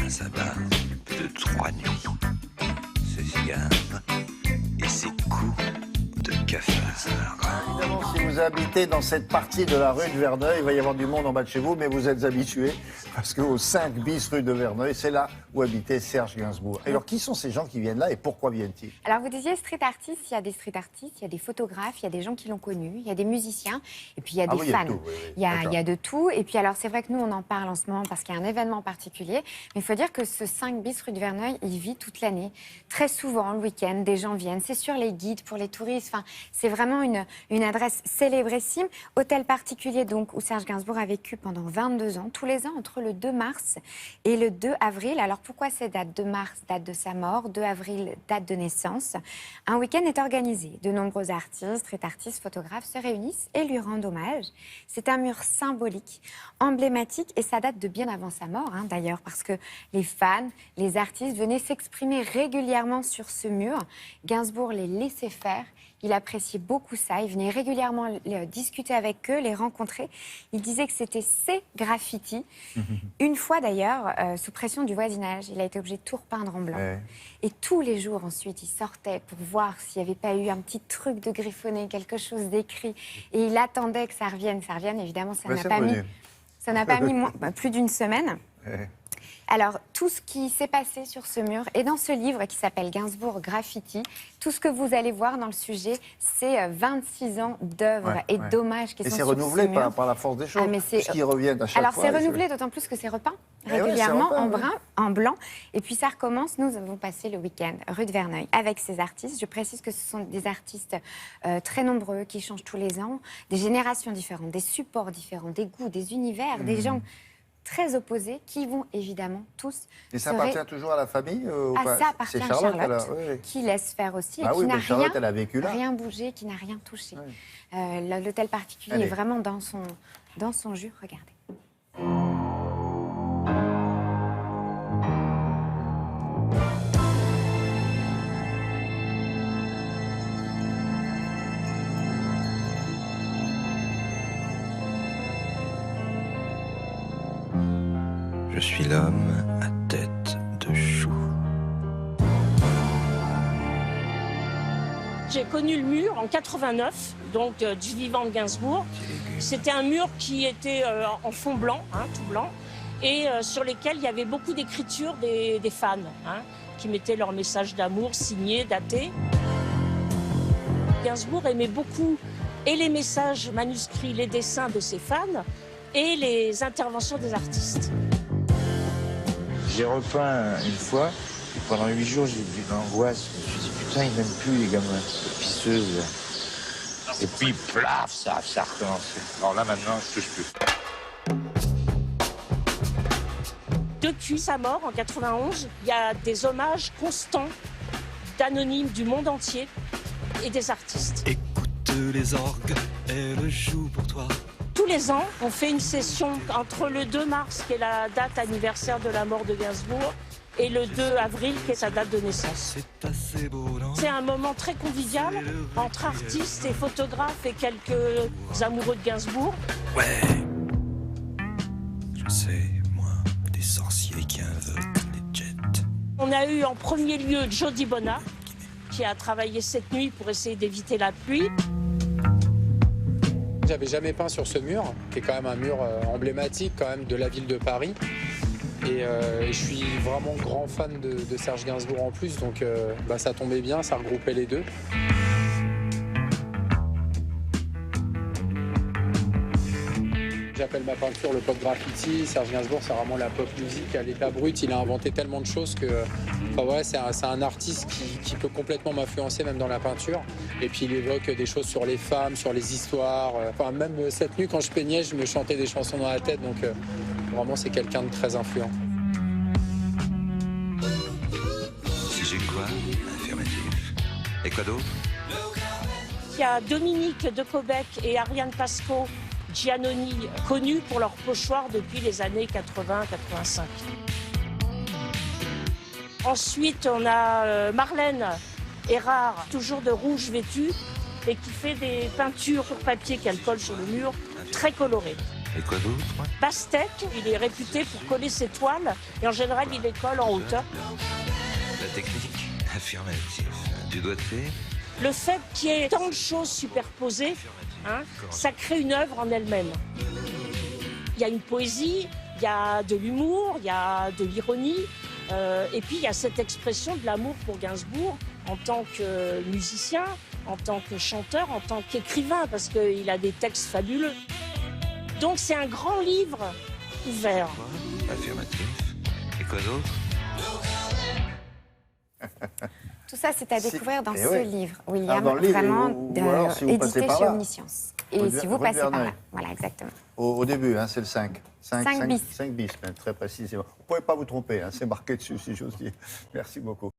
un sabbat de 3 nuits. Ses cigares et ses coups de cafard. Évidemment, si vous habitez dans cette partie de la rue de Verneuil, il va y avoir du monde en bas de chez vous, mais vous êtes habitués, parce qu'au 5 bis rue de Verneuil, c'est là où habitait Serge Gainsbourg. Alors, qui sont ces gens qui viennent là et pourquoi viennent-ils? Alors, vous disiez street artist, il y a des street artistes, il y a des photographes, il y a des gens qui l'ont connu, il y a des musiciens, et puis il y a des oui, fans. il y a de tout, oui, oui. Il y a de tout. Et puis, alors, c'est vrai que nous, on en parle en ce moment parce qu'il y a un événement particulier, mais il faut dire que ce 5 bis rue de Verneuil, il vit toute l'année. Très souvent, le week-end, des gens viennent. C'est sur les guides pour les touristes. Enfin, c'est vraiment une adresse célébrissime. Hôtel particulier, donc, où Serge Gainsbourg a vécu pendant 22 ans, tous les ans, entre le 2 mars et le 2 avril. Alors, pourquoi ces dates? 2 mars, date de sa mort, 2 avril, date de naissance. Un week-end est organisé. De nombreux artistes, street artistes, photographes se réunissent et lui rendent hommage. C'est un mur symbolique, emblématique, et ça date de bien avant sa mort, d'ailleurs, parce que les fans, les artistes venaient s'exprimer régulièrement sur ce mur. Gainsbourg les laissait faire. Il appréciait beaucoup ça. Il venait régulièrement discuter avec eux, les rencontrer. Il disait que c'était ses graffitis. Une fois d'ailleurs, sous pression du voisinage, il a été obligé de tout repeindre en blanc. Ouais. Et tous les jours ensuite, il sortait pour voir s'il n'y avait pas eu un petit truc de griffonné, quelque chose d'écrit. Et il attendait que ça revienne. Ça revienne, évidemment, ça n'a pas mis plus d'une semaine. Ouais. Alors, tout ce qui s'est passé sur ce mur est dans ce livre qui s'appelle Gainsbourg Graffiti. Tout ce que vous allez voir dans le sujet, c'est 26 ans d'œuvres et d'hommages qui sont sur ce mur. Et c'est renouvelé par la force des choses, puisqu'ils reviennent à chaque fois. Alors, c'est renouvelé d'autant plus que c'est repeint régulièrement en blanc. Et puis, ça recommence. Nous avons passé le week-end rue de Verneuil avec ces artistes. Je précise que ce sont des artistes très nombreux qui changent tous les ans, des générations différentes, des supports différents, des goûts, des univers, des gens très opposés, qui vont évidemment tous... Et ça appartient toujours à la famille ça appartient à Charlotte, qui laisse faire aussi, et qui n'a rien bougé, qui n'a rien touché. Oui. L'hôtel particulier est vraiment dans son jus. Regardez. Je suis l'homme à tête de chou. J'ai connu le mur en 89, donc du vivant de Gainsbourg. C'était un mur qui était en fond blanc, tout blanc, et sur lesquels il y avait beaucoup d'écritures des fans, qui mettaient leur message d'amour signés, datés. Gainsbourg aimait beaucoup et les messages manuscrits, les dessins de ses fans, et les interventions des artistes. J'ai repeint une fois, et pendant 8 jours, j'ai vu l'angoisse. Je me suis dit, putain, ils m'aiment plus, les gamins, pisseuses. Et puis, plaf, ça a recommencé. Alors là, maintenant, je touche plus. Depuis sa mort, en 91, il y a des hommages constants d'anonymes du monde entier et des artistes. Écoute les orgues, elles jouent pour toi. Tous les ans, on fait une session entre le 2 mars, qui est la date anniversaire de la mort de Gainsbourg, et le 2 avril, qui est sa date de naissance. C'est un moment très convivial entre artistes et photographes et quelques amoureux de Gainsbourg. Ouais, je sais, moi, des sorciers qui invoquent les jets. On a eu en premier lieu Jody Bonnat, qui a travaillé cette nuit pour essayer d'éviter la pluie. J'avais jamais peint sur ce mur, qui est quand même un mur emblématique quand même de la ville de Paris. Et je suis vraiment grand fan de Serge Gainsbourg en plus, donc ça tombait bien, ça regroupait les deux. J'appelle ma peinture le pop graffiti. Serge Gainsbourg, c'est vraiment la pop musique à l'état brut. Il a inventé tellement de choses que c'est un artiste qui peut complètement m'influencer même dans la peinture. Et puis il évoque des choses sur les femmes, sur les histoires. Même cette nuit, quand je peignais, je me chantais des chansons dans la tête. Donc vraiment, c'est quelqu'un de très influent. Si j'ai quoi? Affirmatif. Et quoi d'autre? Il y a Dominique de Cobec et Ariane Pasco Giannoni, connus pour leur pochoir depuis les années 80-85. Ensuite, on a Marlène Erard, toujours de rouge vêtue, et qui fait des peintures sur papier qu'elle colle sur le mur, très colorées. Et quoi d'autre? Pastèque, il est réputé pour coller ses toiles et en général il les colle en hauteur. La technique? Affirmatif. Du doigté? Le fait qu'il y ait tant de choses superposées, hein, ça crée une œuvre en elle-même. Il y a une poésie, il y a de l'humour, il y a de l'ironie, et puis il y a cette expression de l'amour pour Gainsbourg en tant que musicien, en tant que chanteur, en tant qu'écrivain, parce qu'il a des textes fabuleux. Donc c'est un grand livre ouvert. Affirmatif. Et quoi d'autre? Tout ça, c'est à découvrir dans ce livre, William, dans le livre, vraiment ou alors, si vous passez édité par chez là. Omniscience. Et si vous passez par là, voilà, exactement. Au début, hein, c'est le 5. 5 bis. 5 bis, même, très précisément. Vous ne pouvez pas vous tromper, hein, c'est marqué dessus, si j'ose dire. Merci beaucoup.